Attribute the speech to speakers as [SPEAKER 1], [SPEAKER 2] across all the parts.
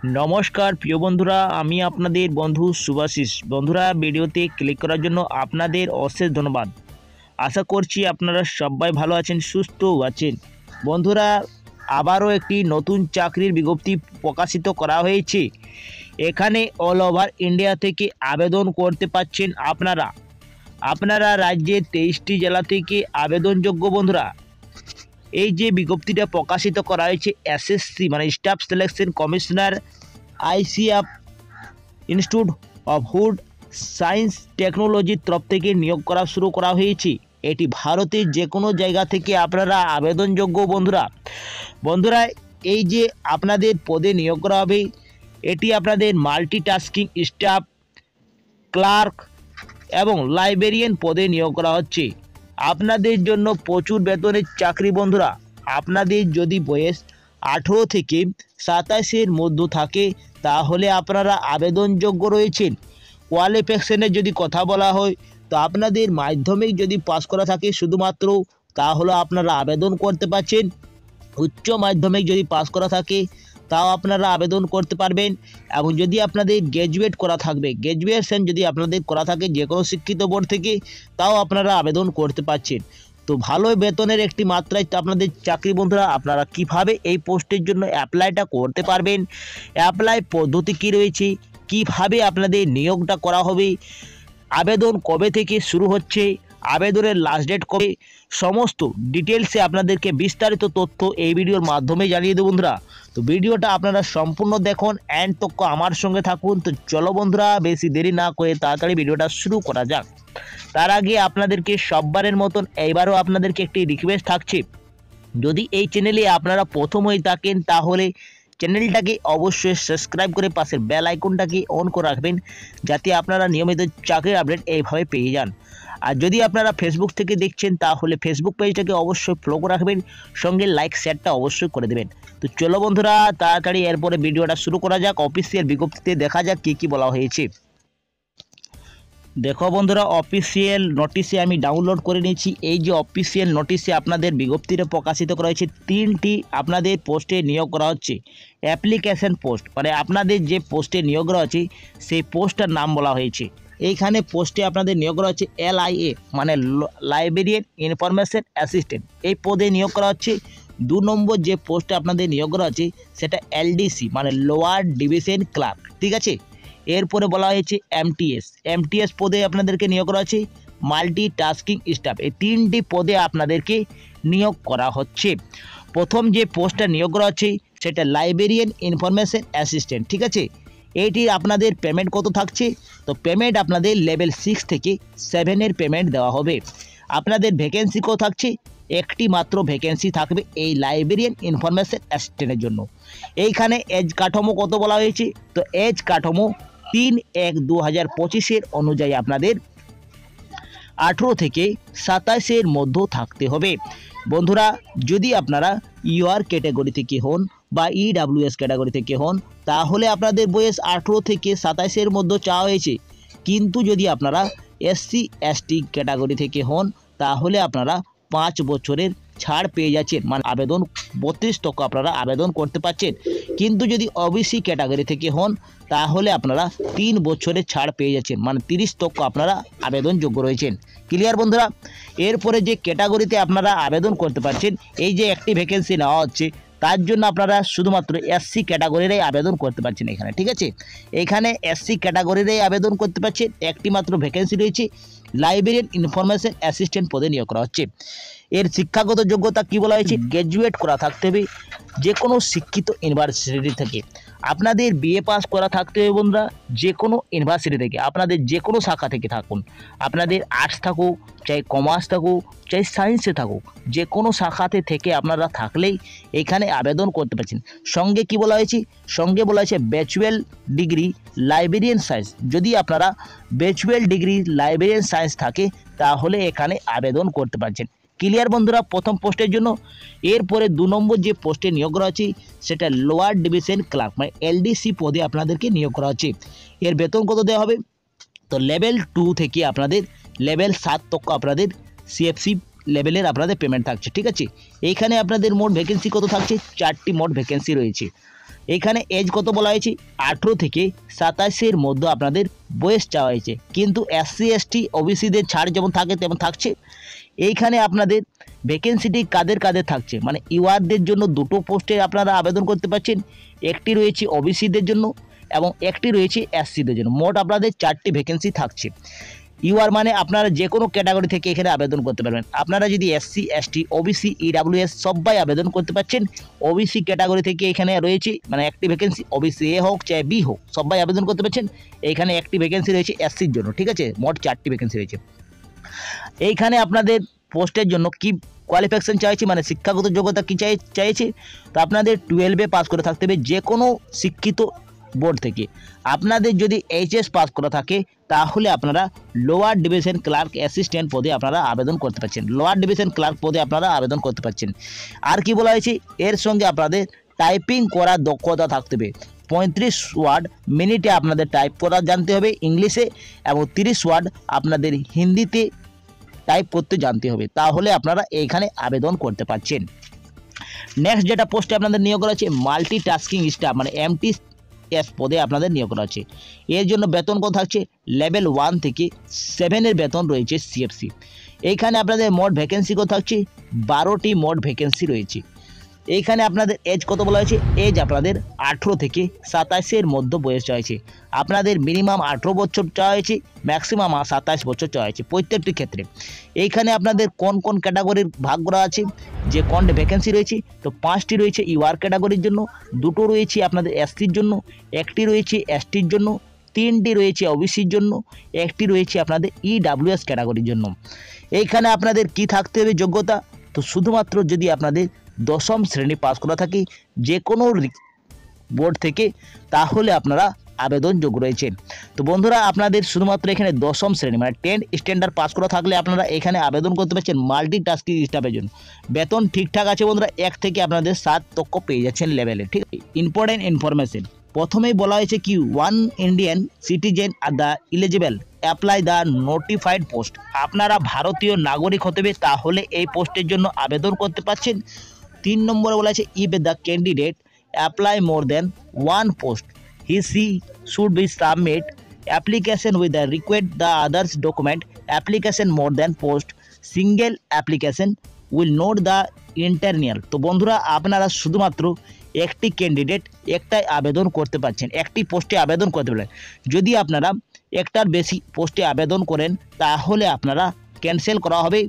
[SPEAKER 1] নমস্কার প্রিয় বন্ধুরা, আমি আপনাদের বন্ধু শুভাশিস। বন্ধুরা, ভিডিওতে ক্লিক করার জন্য আপনাদের অশেষ ধন্যবাদ। আশা করছি আপনারা সবাই ভালো আছেন, সুস্থও আছেন। বন্ধুরা, আবারও একটি নতুন চাকরির বিজ্ঞপ্তি প্রকাশিত করা হয়েছে। এখানে অল ওভার ইন্ডিয়া থেকে আবেদন করতে পারছেন আপনারা রাজ্যের 23টি জেলা থেকে আবেদনযোগ্য। বন্ধুরা, এই যে বিজ্ঞপ্তিটা প্রকাশিত করা হয়েছে, এসএসসি মানে staff selection commissioner ICF institute of food science টেকনোলজির তরফ থেকে নিয়োগ করা শুরু করা হয়েছে। এটি ভারতের যে কোনো জায়গা থেকে আপনারা আবেদনযোগ্য। বন্ধুরা, এই যে আপনাদের পদে নিয়োগ করা হবে, এটি আপনাদের মাল্টিটাস্কিং স্টাফ, ক্লার্ক এবং লাইব্রেরিয়ান পদে নিয়োগ করা হচ্ছে। আপনাদের জন্য প্রচুর বেতনের চাকরি। বন্ধুরা, আপনাদের যদি বয়স 18 থেকে 27-এর মধ্যে থাকে তাহলে আপনারা আবেদনযোগ্য রয়েছেন। কোয়ালিফিকেশনের যদি কথা বলা হয়, তো আপনাদের মাধ্যমিক যদি পাস করা থাকে শুধুমাত্র, তাহলে আপনারা আবেদন করতে পারছেন। উচ্চ মাধ্যমিক যদি পাস করা থাকে তাও আপনারা আবেদন করতে পারবেন। এবং যদি আপনাদের গ্র্যাজুয়েশন যদি আপনাদের করা থাকে যে কোনো শিক্ষিত বোর্ড থেকে, তাও আপনারা আবেদন করতে পারছেন। তো ভালো বেতনের একটি মাত্রায় আপনাদের চাকরি। বন্ধুরা, আপনারা কিভাবে এই পোস্টের জন্য অ্যাপ্লাইটা করতে পারবেন, অ্যাপ্লাই পদ্ধতি কী রয়েছে, কিভাবে আপনাদের নিয়োগটা করা হবে, আবেদন কবে থেকে শুরু হচ্ছে, আবেদনের লাস্ট ডেট কবে, সমস্ত ডিটেলসে আপনাদেরকে বিস্তারিত তথ্য এই ভিডিওর মাধ্যমে জানিয়ে দেব। বন্ধুরা, তো ভিডিওটা আপনারা সম্পূর্ণ দেখুন, অ্যান্ড তক আমার সঙ্গে থাকুন। তো চলো বন্ধুরা, বেশি দেরি না করে তাড়াতাড়ি ভিডিওটা শুরু করা যাক। তার আগে আপনাদেরকে সববারের মতন এইবারও আপনাদেরকে একটি রিকোয়েস্ট থাকছে, যদি এই চ্যানেলে আপনারা প্রথম হয়ে থাকেন তাহলে চ্যানেলটাকে অবশ্যই সাবস্ক্রাইব করে পাশের বেল আইকনটাকে অন করে রাখবেন, যাতে আপনারা নিয়মিত চাকরির আপডেট এইভাবে পেয়ে যান। আর যদি আপনারা ফেসবুক থেকে দেখছেন তাহলে ফেসবুক পেজটাকে অবশ্যই ফলো করে রাখবেন, সঙ্গে লাইক শেয়ারটা অবশ্যই করে দেবেন। তো চলো বন্ধুরা, তাড়াতাড়ি এরপরে ভিডিওটা শুরু করা যাক। অফিসিয়াল বিজ্ঞপ্তিতে দেখা যাক কী কী বলা হয়েছে। দেখো বন্ধুরা, অফিসিয়াল নোটিশে আমি ডাউনলোড করে নিয়েছি। এই যে অফিসিয়াল নোটিশে আপনাদের বিজ্ঞপ্তিটা প্রকাশিত করা হয়েছে, 3টি আপনাদের পোস্টে নিয়োগ করা হচ্ছে। অ্যাপ্লিকেশন পোস্ট মানে আপনাদের যে পোস্টে নিয়োগ করা হচ্ছে সেই পোস্টটার নাম বলা হয়েছে। এইখানে পোস্টে আপনাদের নিয়োগ করা হচ্ছে LIA মানে লাইব্রেরিয়ান ইনফরমেশন অ্যাসিস্ট্যান্ট, এই পদে নিয়োগ করা হচ্ছে। 2 নম্বর যে পোস্টে আপনাদের নিয়োগ করা হচ্ছে সেটা LDC মানে লোয়ার ডিভিশন ক্লার্ক, ঠিক আছে। এরপরে বলা হয়েছে MTS পদে আপনাদেরকে নিয়োগ করা হচ্ছে। মাল্টিটাস্কিং স্টাফ, এই 3টি পদে আপনাদেরকে নিয়োগ করা হচ্ছে। প্রথম যে পোস্টটা নিয়োগ করা হচ্ছে সেটা লাইব্রেরিয়ান ইনফরমেশন অ্যাসিস্ট্যান্ট, ঠিক আছে। এইটির আপনাদের পেমেন্ট কত থাকছে? তো পেমেন্ট আপনাদের লেভেল 6 থেকে 7-এর পেমেন্ট দেওয়া হবে। আপনাদের ভ্যাকেন্সি কত থাকছে? একটি মাত্র ভ্যাকেন্সি থাকবে এই লাইব্রেরিয়ান ইনফরমেশন অ্যাসিস্ট্যান্টের জন্য। এইখানে এজ কাঠামো কত বলা হয়েছে? তো এজ কাঠামো 3/1/2025 অনুযায়ী আপনাদের 18 থেকে 27-এর মধ্যে থাকতে হবে। বন্ধুরা, যদি আপনারা UR ক্যাটাগরি থেকে হন বা EWS ক্যাটাগরি থেকে হন তাহলে আপনাদের বয়স 18 থেকে 27-এর মধ্যে চাওয়া হয়েছে। কিন্তু যদি আপনারা SC ST ক্যাটাগরি থেকে হন তাহলে আপনারা 5 বছরের ছাড় পেয়ে যাচ্ছেন, মানে আবেদন 32 আপনারা আবেদন করতে পারছেন। কিন্তু যদি OBC ক্যাটাগরি থেকে হন তাহলে আপনারা 3 বছরের ছাড় পেয়ে যাচ্ছেন, মানে 30 আপনারা আবেদনযোগ্য রয়েছেন। ক্লিয়ার বন্ধুরা? এরপরে যে ক্যাটাগরিতে আপনারা আবেদন করতে পারছেন, এই যে একটি ভ্যাকেন্সি নেওয়া হচ্ছে তার জন্য আপনারা শুধুমাত্র SC ক্যাটাগরিরই আবেদন করতে পারছেন এখানে, ঠিক আছে। এখানে SC ক্যাটাগরিরই আবেদন করতে পারছেন। একটি মাত্র ভ্যাকেন্সি রয়েছে, লাইব্রেরিয়ান ইনফরমেশন অ্যাসিস্ট্যান্ট পদে নিয়োগ করা হচ্ছে। এর শিক্ষাগত যোগ্যতা কি বলা হয়েছে? গ্র্যাজুয়েট করা থাকতে হবে যে কোনো শিক্ষিত ইউনিভার্সিটি থেকে। আপনাদের BA পাস করা থাকতে হবে বন্ধুরা, যে কোনো ইউনিভার্সিটি থেকে, আপনাদের যে কোনো শাখা থেকে থাকুন, আপনাদের আর্টস থাকুক, চাই কমার্স থাকুক, চাই সায়েন্সে থাকুক, যে কোনো শাখাতে থেকে আপনারা থাকলেই এখানে আবেদন করতে পারছেন। সঙ্গে কি বলা হয়েছে? সঙ্গে বলা হয়েছে ব্যাচেলর ডিগ্রি লাইব্রেরিয়ান সায়েন্স। যদি আপনারা ব্যাচেলর ডিগ্রি লাইব্রেরিয়ান সায়েন্স থাকে তাহলে এখানে আবেদন করতে পারছেন। ক্লিয়ার বন্ধুরা প্রথম পোস্টের জন্য। এরপরে 2 নম্বর যে পোস্টে নিয়োগ করা হচ্ছে সেটা লোয়ার ডিভিশন ক্লার্ক মানে LDC পদে আপনাদেরকে নিয়োগ করা হচ্ছে। এর বেতন কত দেওয়া হবে? তো লেভেল 2 থেকে আপনাদের লেভেল 7 তক আপনাদের CFC লেভেলের আপনাদের পেমেন্ট থাকছে, ঠিক আছে। এইখানে আপনাদের মোট ভ্যাকেন্সি কত থাকছে? 4টি মোট ভ্যাকেন্সি রয়েছে। এখানে এজ কত বলা হয়েছে 18 থেকে 27-এর মধ্যে আপনাদের বয়স চাওয়া হয়েছে। কিন্তু SC ST ওবিসিদের ছাড় যেমন থাকে তেমন থাকছে। এইখানে আপনাদের ভ্যাকেন্সিটি কাদের কাদের থাকছে, মানে ইউআরদের জন্য দুটো পোস্টে আপনারা আবেদন করতে পারছেন। একটি রয়েছে ওবিসিদের জন্য এবং একটি রয়েছে SCদের জন্য। মোট আপনাদের 4টি ভ্যাকেন্সি থাকছে। ইউআর মানে আপনারা যে কোনো ক্যাটাগরি থেকে এখানে আবেদন করতে পারবেন। আপনারা যদি SC ST OBC EWS সবাই আবেদন করতে পারছেন। ওবিসি ক্যাটাগরি থেকে এখানে রয়েছে মানে একটি ভ্যাকেন্সি, ওবিসি এ হোক চাই বি হোক সবাই আবেদন করতে পারছেন। এইখানে একটি ভ্যাকেন্সি রয়েছে SCর জন্য, ঠিক আছে। মোট 4টি ভ্যাকেন্সি রয়েছে। এইখানে আপনাদের পোস্টের জন্য কি কোয়ালিফিকেশন চাইছে, মানে শিক্ষাগত যোগ্যতা কী চাইছে, তো আপনাদের 12-এ পাস করে থাকতে হবে যে কোনো শিক্ষিত বোর্ড থেকে। আপনাদের যদি HS পাস করা থাকে তাহলে আপনারা লোয়ার ডিভিশন ক্লার্ক অ্যাসিস্ট্যান্ট পদে আপনারা আবেদন করতে পারছেন। লোয়ার ডিভিশন ক্লার্ক পদে আপনারা আবেদন করতে পারছেন। আর কি বলা হয়েছে, এর সঙ্গে আপনাদের টাইপিং করার দক্ষতা থাকতে হবে। 35 ওয়ার্ড মিনিটে আপনাদের টাইপ করা জানতে হবে ইংলিশে, এবং 30 ওয়ার্ড আপনাদের হিন্দিতে টাইপ করতে জানতে হবে, তাহলে আপনারা এইখানে আবেদন করতে পারছেন। নেক্সট যেটা পোস্টে আপনাদের নিয়োগ করা আছে মাল্টিটাস্কিং স্টাফ, মানে MTS পদে আপনাদের নিয়োগ করা আছে। এর জন্য বেতন কত থাকছে, লেভেল 1 থেকে 7-এর বেতন রয়েছে CFC। এইখানে আপনাদের মোট ভ্যাকেন্সি কত থাকছে, 12টি মোট ভ্যাকেন্সি রয়েছে। এইখানে আপনাদের এজ কত বলা হয়েছে, এজ আপনাদের 18 থেকে 27-এর মধ্যে বয়স চাইছে। আপনাদের মিনিমাম 18 বছর চাওয়া হয়েছে, ম্যাক্সিমাম 27 বছর চাওয়া হয়েছে প্রত্যেকটি ক্ষেত্রে। এইখানে আপনাদের কোন কোন ক্যাটাগরির ভাগ করা আছে, যে কোন ভ্যাকেন্সি রয়েছে, তো 5টি রয়েছে ইউআর ক্যাটাগরির জন্য, 2টো রয়েছে আপনাদের SCর জন্য, একটি রয়েছে STর জন্য, 3টি রয়েছে ওবিসির জন্য, একটি রয়েছে আপনাদের EWS ক্যাটাগরির জন্য। এইখানে আপনাদের কি থাকতে হবে যোগ্যতা, তো শুধুমাত্র যদি আপনাদের 10ম শ্রেণী পাস করা থাকে যে কোনো বোর্ড থেকে, তাহলে আপনারা আবেদনযোগ্য রয়েছেন। তো বন্ধুরা আপনাদের শুধুমাত্র এখানে 10ম শ্রেণী মানে 10 স্ট্যান্ডার্ড পাস করা থাকলে আপনারা এখানে আবেদন করতে পারছেন মাল্টিটাস্কিং স্টাফের জন্য। বেতন ঠিকঠাক আছে বন্ধুরা, 1 থেকে আপনাদের 7 তক পেয়ে যাচ্ছেন লেভেলে, ঠিক আছে। ইম্পর্টেন্ট ইনফরমেশন, প্রথমেই বলা হয়েছে কি 1 Indian citizen are the eligible apply the notified post. আপনারা ভারতীয় নাগরিক হতে হবে তাহলে এই পোস্টের জন্য আবেদন করতে পারছেন। 3 নম্বরে বলা আছে if the candidate apply more than 1 post he should be submit application with the required the others document application more than post single application will note the internal। তো বন্ধুরা আপনারা শুধুমাত্র একটি ক্যান্ডিডেট একটাই আবেদন করতে পারছেন, একটি পোস্টে আবেদন করতে পারেন। যদি আপনারা একটার বেশি পোস্টে আবেদন করেন তাহলে আপনারা ক্যান্সেল করা হবে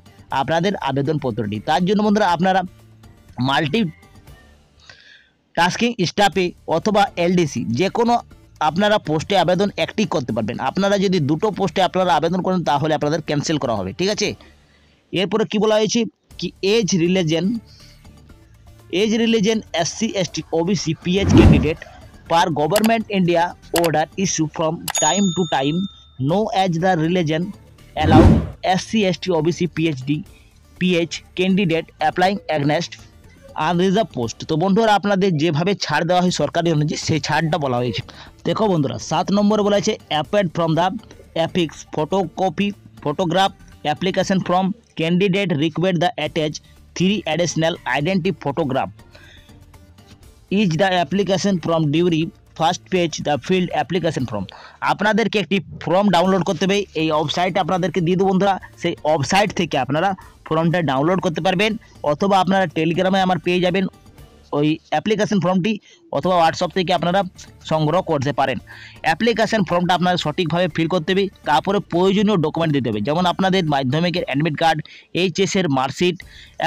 [SPEAKER 1] আপনাদের আবেদনপত্রটি। তার জন্য বন্ধুরা আপনারা মাল্টি টাস্কিং স্টাফে অথবা LDC যে কোনো আপনারা পোস্টে আবেদন একটি করতে পারবেন। আপনারা যদি 2টো পোস্টে আপনারা আবেদন করেন তাহলে আপনাদের ক্যান্সেল করা হবে, ঠিক আছে। এরপরে কি বলা হয়েছে কি age religion SC ST OBC PH candidate per government India order issue from time to time no age the religion allow SC ST OBC PH candidate applying against unreserve post. তো বন্ধুরা আপনাদের যেভাবে ছাড় দেওয়া হয় সরকারি অনুযায়ী সেই ছাড়টা বলা হয়েছে। দেখো বন্ধুরা 7 নম্বরে বলা হয়েছে applied from the affix photocopy photograph application from candidate required the attach 3 additional identity photograph is the application from duly first page the field application form. আপনাদেরকে একটি ফর্ম ডাউনলোড করতে হবে, এই ওয়েবসাইট আপনাদেরকে দিয়ে দেবো বন্ধুরা। সেই ওয়েবসাইট থেকে আপনারা ফর্মটা ডাউনলোড করতে পারবেন, অথবা আপনারা টেলিগ্রামে আমার পেয়ে যাবেন ওই অ্যাপ্লিকেশন ফর্মটি, অথবা হোয়াটসঅ্যাপ থেকে আপনারা সংগ্রহ করতে পারেন। অ্যাপ্লিকেশন ফর্মটা আপনারা সঠিকভাবে ফিল করতে হবে, তারপরে প্রয়োজনীয় ডকুমেন্ট দিতে হবে, যেমন আপনাদের মাধ্যমিকের অ্যাডমিট কার্ড, HS-এর মার্কশিট,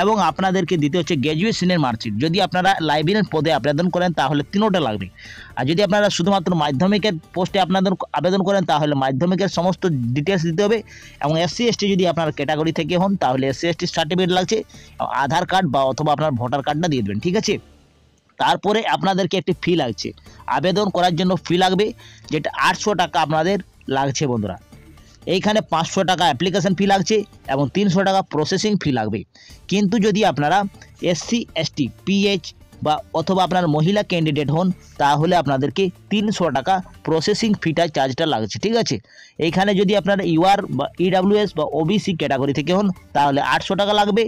[SPEAKER 1] এবং আপনাদেরকে দিতে হচ্ছে গ্র্যাজুয়েশনের মার্কশিট। যদি আপনারা লাইব্রেরিয়ান পদে আবেদন করেন তাহলে 3টা লাগবে, আর যদি আপনারা শুধুমাত্র মাধ্যমিকের পোস্টে আপনাদের আবেদন করেন তাহলে মাধ্যমিকের সমস্ত ডিটেলস দিতে হবে। এবং SC ST যদি আপনার ক্যাটাগরি থেকে হন তাহলে SC ST সার্টিফিকেট লাগছে, আধার কার্ড বা অথবা আপনার ভোটার কার্ডটা দিয়ে দেবেন, ঠিক আছে। তারপরে আপনাদেরকে একটি ফি লাগছে, আবেদন করার জন্য ফি লাগবে, যেটা 800 টাকা আপনাদের লাগছে বন্ধুরা। এইখানে 500 টাকা অ্যাপ্লিকেশন ফি লাগছে এবং 300 টাকা প্রসেসিং ফি লাগবে। কিন্তু যদি আপনারা SC ST PH বা অথবা আপনার মহিলা ক্যান্ডিডেট হন তাহলে আপনাদেরকে 300 টাকা প্রসেসিং ফিটা চার্জটা লাগছে, ঠিক আছে। এইখানে যদি আপনারা UR বা EWS বা OBC ক্যাটাগরি থেকে হন তাহলে 800 টাকা লাগবে,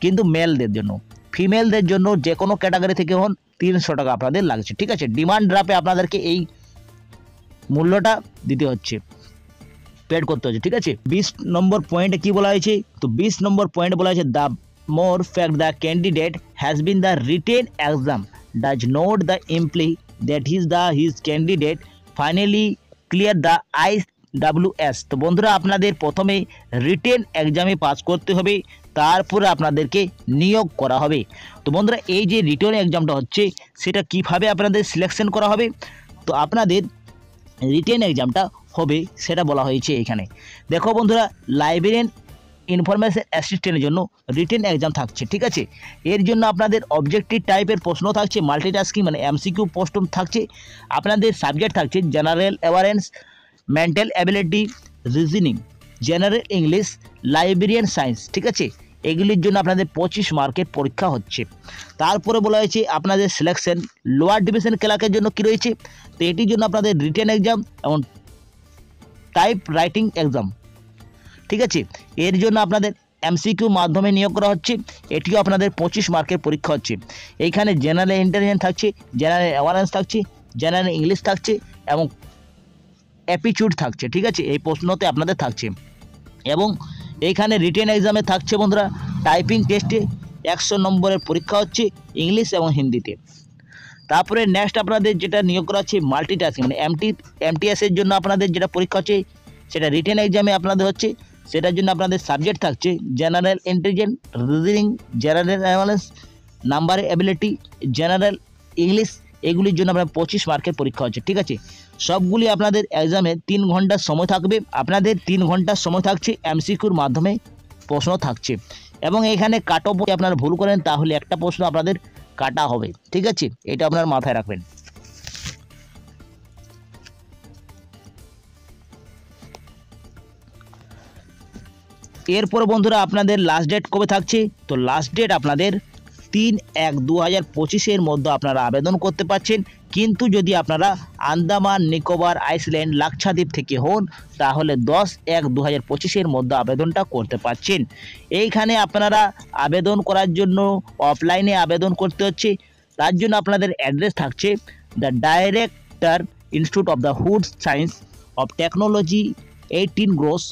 [SPEAKER 1] কিন্তু মেলদের জন্য। ফিমেলদের জন্য যে কোনো ক্যাটাগরি থেকে হন 300 টাকা আপনাদের লাগছে। ঠিক আছে, ডিমান্ড ড্রাফটে আপনাদেরকে এই মূল্যটা দিতে হচ্ছে, পেড করতে হচ্ছে। ঠিক আছে, 20 নম্বর পয়েন্টে কি বলা হয়েছে? তো 20 নম্বর পয়েন্ট বলা হয়েছে the more fact the candidate has been the written exam does not the imply that his candidate finally clear the IWS। তো বন্ধুরা, আপনাদের প্রথমে রিটেন এক্সামে পাস করতে হবে, তারপরে আপনাদেরকে নিয়োগ করা হবে। তো বন্ধুরা, এই যে রিটেন এক্সামটা হচ্ছে সেটা কিভাবে আপনাদের সিলেকশন করা হবে, তো আপনাদের রিটেন এক্সামটা হবে সেটা বলা হয়েছে এখানে। দেখো বন্ধুরা, লাইব্রেরিয়ান ইনফরমেশন অ্যাসিস্ট্যান্টের জন্য রিটেন এক্সাম থাকছে। ঠিক আছে, এর জন্য আপনাদের অবজেক্টিভ টাইপের প্রশ্ন থাকছে, মাল্টিটাস্কিং মানে MCQ প্রশ্ন থাকছে। আপনাদের সাবজেক্ট থাকছে general awareness, mental ability, reasoning, general English, librarian science. ঠিক আছে, এগুলির জন্য আপনাদের 25 মার্কের পরীক্ষা হচ্ছে। তারপরে বলা হয়েছে আপনাদের সিলেকশন লোয়ার ডিভিশন ক্লার্কের জন্য কি রয়েছে, তো এটির জন্য আপনাদের রিটেন এক্সাম এবং টাইপ রাইটিং এক্সাম। ঠিক আছে, এর জন্য আপনাদের MCQ মাধ্যমে নিয়োগ করা হচ্ছে, এটিও আপনাদের 25 মার্কের পরীক্ষা হচ্ছে। এইখানে জেনারেল ইন্টেলিজেন্স থাকছে, জেনারেল অ্যাওয়ারেন্স থাকছে, জেনারেল ইংলিশ থাকছে এবং অ্যাপিটিউড থাকছে। ঠিক আছে, এই প্রশ্নতে আপনাদের থাকছে। এবং এইখানে রিটেন এক্সামে থাকছে বন্ধুরা টাইপিং টেস্টে 100 নম্বরের পরীক্ষা হচ্ছে ইংলিশ এবং হিন্দিতে। তারপরে নেক্সট আপনাদের যেটা নিয়োগ করা হচ্ছে মাল্টিটাস্কিং মানে MTS এর জন্য আপনাদের যেটা পরীক্ষা হচ্ছে সেটা রিটেন এক্সামে আপনাদের হচ্ছে। সেটার জন্য আপনাদের সাবজেক্ট থাকছে general intelligence, reasoning, general awareness, number ability, general English, এগুলির জন্য আপনার 25 মার্কের পরীক্ষা হচ্ছে। ঠিক আছে, সবগুলি আপনাদের এক্সামে 3 ঘন্টার সময় থাকবে। আপনাদের 3 ঘন্টার সময় থাকছে, MCQর মাধ্যমে প্রশ্ন থাকছে। এবং এখানে কাট অফ আপনারা ভুল করেন তাহলে একটা প্রশ্ন আপনাদের কাটা হবে। ঠিক আছে, এটা আপনার মাথায় রাখবেন। এরপর বন্ধুরা আপনাদের লাস্ট ডেট কবে থাকছে, তো লাস্ট ডেট আপনাদের 3/1/2025 মধ্যে আপনারা আবেদন করতে পারছেন। কিন্তু যদি আপনারা আন্দামান নিকোবর আইল্যান্ড লাক্ষাদ্বীপ থেকে হন তাহলে 10/1/2025 মধ্যে আবেদনটা করতে পারছেন। এইখানে আপনারা আবেদন করার জন্য অফলাইনে আবেদন করতে হচ্ছে। তার জন্য আপনাদের অ্যাড্রেস থাকছে the director institute of the food science of technology 18 cross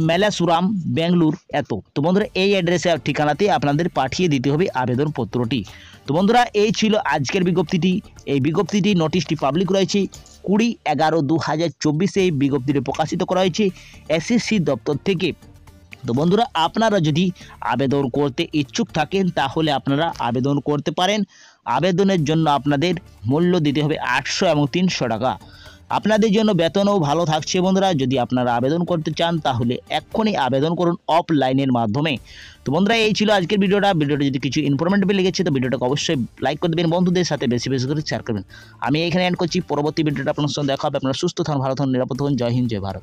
[SPEAKER 1] Melasuram Bengaluru এত। তো বন্ধুরা, এই অ্যাড্রেসে ঠিকানাতে আপনাদের পাঠিয়ে দিতে হবে আবেদনপত্রটি। তো বন্ধুরা, এই ছিল আজকের বিজ্ঞপ্তিটি। এই বিজ্ঞপ্তিটি নোটিশটি পাবলিক রয়েছে 20/11/2024 এই বিজ্ঞপ্তিটি প্রকাশিত করা হয়েছে SSC দপ্তর থেকে। তো বন্ধুরা, আপনারা যদি আবেদন করতে ইচ্ছুক থাকেন তাহলে আপনারা আবেদন করতে পারেন। আবেদনের জন্য আপনাদের মূল্য দিতে হবে 800 এবং 300 টাকা। আপনাদের জন্য বেতনও ভালো থাকছে বন্ধুরা। যদি আপনারা আবেদন করতে চান তাহলে এক্ষুনি আবেদন করুন অফলাইনের মাধ্যমে। তো বন্ধুরা, এই ছিল আজকের ভিডিওটা যদি কিছু ইনফরমেটিভ লেগেছে তো ভিডিওটাকে অবশ্যই লাইক করে দেবেন, বন্ধুদের সাথে বেশি বেশি করে শেয়ার করবেন। আমি এখানে এন্ড করছি, পরবর্তী ভিডিওটা আপনার সঙ্গে দেখা হবে। আপনারা সুস্থ থাকুন, ভালো থাকুন, নিরাপদ থাকুন। জয় হিন্দ, জয় ভারত।